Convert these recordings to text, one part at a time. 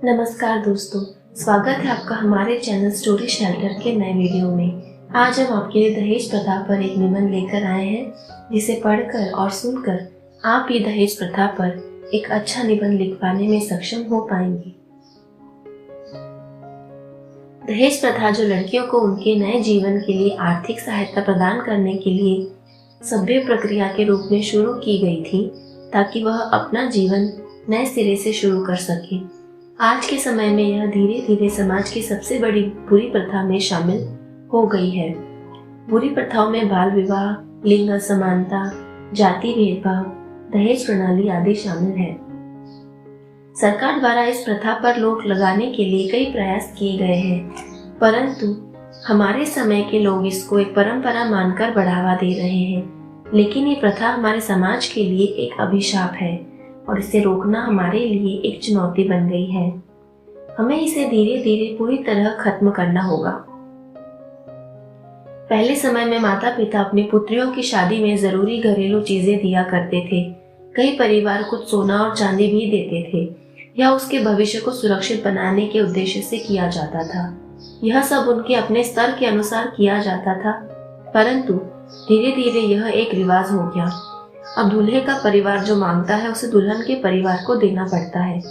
नमस्कार दोस्तों, स्वागत है आपका हमारे चैनल स्टोरी शेल्टर के नए वीडियो में। आज हम आपके लिए दहेज प्रथा पर एक निबंध लेकर आए हैं, जिसे पढ़कर और सुनकर आप भी दहेज प्रथा पर एक अच्छा निबंध लिख पाने में सक्षम हो पाएंगे। दहेज प्रथा जो लड़कियों को उनके नए जीवन के लिए आर्थिक सहायता प्रदान करने के लिए सभ्य प्रक्रिया के रूप में शुरू की गई थी, ताकि वह अपना जीवन नए सिरे से शुरू कर सके। आज के समय में यह धीरे धीरे समाज की सबसे बड़ी बुरी प्रथा में शामिल हो गई है। बुरी प्रथाओं में बाल विवाह, लिंग असमानता, जाति भेदभाव, दहेज प्रणाली आदि शामिल है। सरकार द्वारा इस प्रथा पर रोक लगाने के लिए कई प्रयास किए गए हैं, परंतु हमारे समय के लोग इसको एक परंपरा मानकर बढ़ावा दे रहे हैं। लेकिन ये प्रथा हमारे समाज के लिए एक अभिशाप है और इसे रोकना हमारे लिए एक चुनौती बन गई है। हमें इसे धीरे धीरे पूरी तरह खत्म करना होगा। पहले समय में माता पिता अपनी पुत्रियों की शादी में जरूरी घरेलू चीजें दिया करते थे। कई परिवार कुछ सोना और चांदी भी देते थे। यह उसके भविष्य को सुरक्षित बनाने के उद्देश्य से किया जाता था। यह सब उनके अपने स्तर के अनुसार किया जाता था, परंतु धीरे धीरे यह एक रिवाज हो गया। अब दूल्हे का परिवार जो मांगता है उसे दुल्हन के परिवार को देना पड़ता है,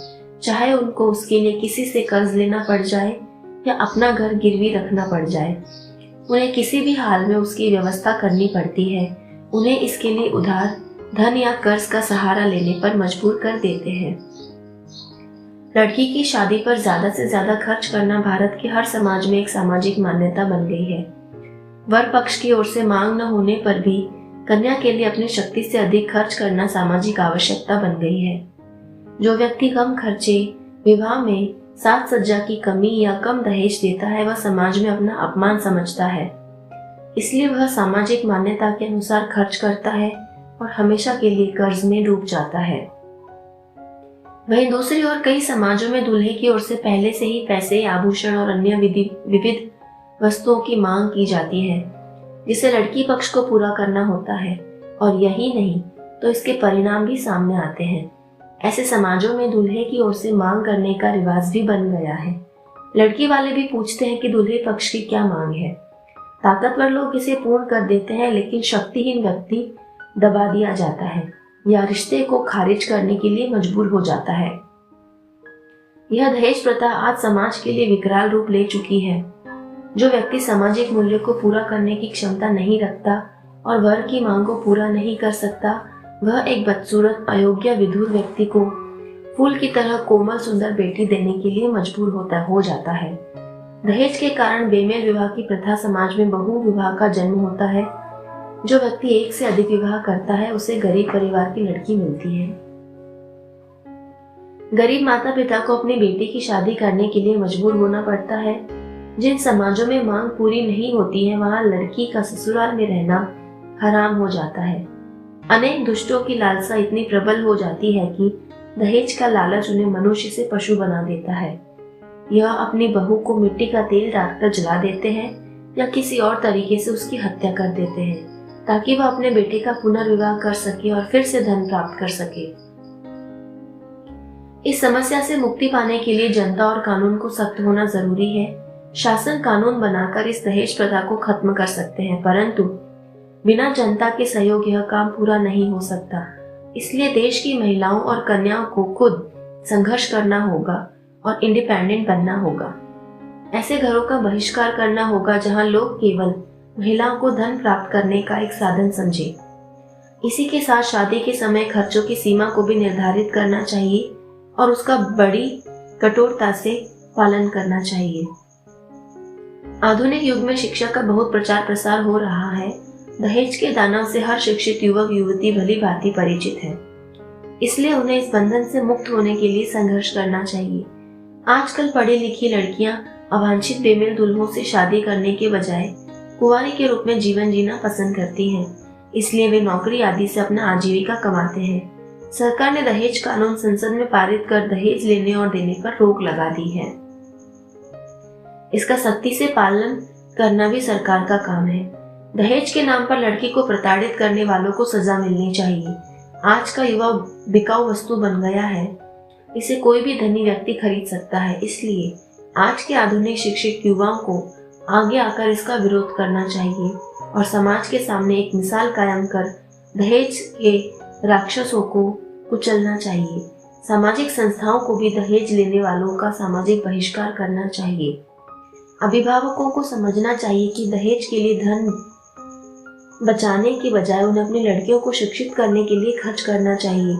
चाहे उनको उसके लिए किसी से कर्ज लेना पड़ जाए या अपना घर गिरवी रखना पड़ जाए। उन्हें किसी भी हाल में उसकी व्यवस्था करनी पड़ती है। उन्हें इसके लिए उधार धन या कर्ज का सहारा लेने पर मजबूर कर देते हैं। लड़की की शादी पर ज्यादा से ज्यादा खर्च करना भारत के हर समाज में एक सामाजिक मान्यता बन गई है। वर पक्ष की ओर से मांग न होने पर भी कन्या के लिए अपनी शक्ति से अधिक खर्च करना सामाजिक आवश्यकता बन गई है। जो व्यक्ति कम खर्चे, विवाह में साज सज्जा की कमी या कम दहेज देता है, वह समाज में अपना अपमान समझता है। इसलिए वह सामाजिक मान्यता के अनुसार खर्च करता है और हमेशा के लिए कर्ज में डूब जाता है। वहीं दूसरी ओर कई समाजों में दूल्हे की ओर से पहले से ही पैसे, आभूषण और अन्य विविध वस्तुओं की मांग की जाती है, जिसे लड़की पक्ष को पूरा करना होता है। और यही नहीं तो इसके परिणाम भी सामने आते हैं। ऐसे समाजों में दूल्हे की ओर से मांग करने का रिवाज भी बन गया है। लड़की वाले भी पूछते हैं कि दूल्हे पक्ष की क्या मांग है। ताकतवर लोग इसे पूर्ण कर देते हैं, लेकिन शक्तिहीन व्यक्ति दबा दिया जाता है या रिश्ते को खारिज करने के लिए मजबूर हो जाता है। यह दहेज प्रथा आज समाज के लिए विकराल रूप ले चुकी है। जो व्यक्ति सामाजिक मूल्य को पूरा करने की क्षमता नहीं रखता और वर की मांग को पूरा नहीं कर सकता, वह एक बदसूरत, अयोग्य, विधुर व्यक्ति को फूल की तरह कोमल सुंदर बेटी देने के लिए मजबूर हो जाता है। दहेज के कारण बेमेल विवाह की प्रथा समाज में बहु विवाह का जन्म होता है। जो व्यक्ति एक से अधिक विवाह करता है, उसे गरीब परिवार की लड़की मिलती है। गरीब माता पिता को अपनी बेटी की शादी करने के लिए मजबूर होना पड़ता है। जिन समाजों में मांग पूरी नहीं होती है, वहां लड़की का ससुराल में रहना हराम हो जाता है। अनेक दुष्टों की लालसा इतनी प्रबल हो जाती है कि दहेज का लालच उन्हें मनुष्य से पशु बना देता है। यह अपनी बहू को मिट्टी का तेल डालकर जला देते हैं या किसी और तरीके से उसकी हत्या कर देते हैं, ताकि वह अपने बेटे का पुनर्विवाह कर सके और फिर से धन प्राप्त कर सके। इस समस्या से मुक्ति पाने के लिए जनता और कानून को सख्त होना जरूरी है। शासन कानून बनाकर इस दहेज प्रथा को खत्म कर सकते हैं, परंतु बिना जनता के सहयोग यह काम पूरा नहीं हो सकता। इसलिए देश की महिलाओं और कन्याओं को खुद संघर्ष करना होगा और इंडिपेंडेंट बनना होगा। ऐसे घरों का बहिष्कार करना होगा जहां लोग केवल महिलाओं को धन प्राप्त करने का एक साधन समझे। इसी के साथ शादी के समय खर्चों की सीमा को भी निर्धारित करना चाहिए और उसका बड़ी कठोरता से पालन करना चाहिए। आधुनिक युग में शिक्षा का बहुत प्रचार प्रसार हो रहा है। दहेज के दानव से हर शिक्षित युवक युवती भली भांति परिचित है, इसलिए उन्हें इस बंधन से मुक्त होने के लिए संघर्ष करना चाहिए। आजकल पढ़ी लिखी लड़कियां अवांछित बेमेल दुल्हों से शादी करने के बजाय कुंवारी के रूप में जीवन जीना पसंद करती हैं, इसलिए वे नौकरी आदि से अपना आजीविका कमाते हैं। सरकार ने दहेज कानून संसद में पारित कर दहेज लेने और देने पर रोक लगा दी है। इसका सख्ती से पालन करना भी सरकार का काम है। दहेज के नाम पर लड़की को प्रताड़ित करने वालों को सजा मिलनी चाहिए। आज का युवा बिकाऊ वस्तु बन गया है। इसे कोई भी धनी व्यक्ति खरीद सकता है। इसलिए आज के आधुनिक शिक्षित युवाओं को आगे आकर इसका विरोध करना चाहिए और समाज के सामने एक मिसाल कायम कर दहेज के राक्षसों को कुचलना चाहिए। सामाजिक संस्थाओं को भी दहेज लेने वालों का सामाजिक बहिष्कार करना चाहिए। अभिभावकों को समझना चाहिए कि दहेज के लिए धन बचाने की बजाय उन्हें अपनी लड़कियों को शिक्षित करने के लिए खर्च करना चाहिए।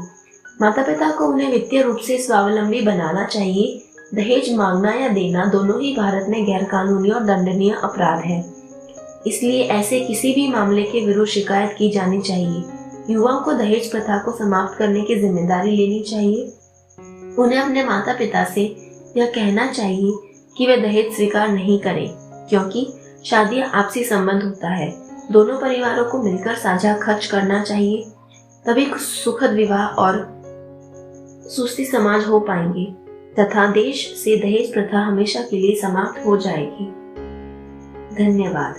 माता पिता को उन्हें वित्तीय रूप से स्वावलंबी बनाना चाहिए। दहेज मांगना या देना दोनों ही भारत में गैरकानूनी और दंडनीय अपराध है। इसलिए ऐसे किसी भी मामले के विरुद्ध शिकायत की जानी चाहिए। युवाओं को दहेज प्रथा को समाप्त करने की जिम्मेदारी लेनी चाहिए। उन्हें अपने माता पिता से यह कहना चाहिए कि वे दहेज स्वीकार नहीं करें, क्योंकि शादी आपसी संबंध होता है। दोनों परिवारों को मिलकर साझा खर्च करना चाहिए, तभी सुखद विवाह और सुस्ती समाज हो पाएंगे तथा देश से दहेज प्रथा हमेशा के लिए समाप्त हो जाएगी। धन्यवाद।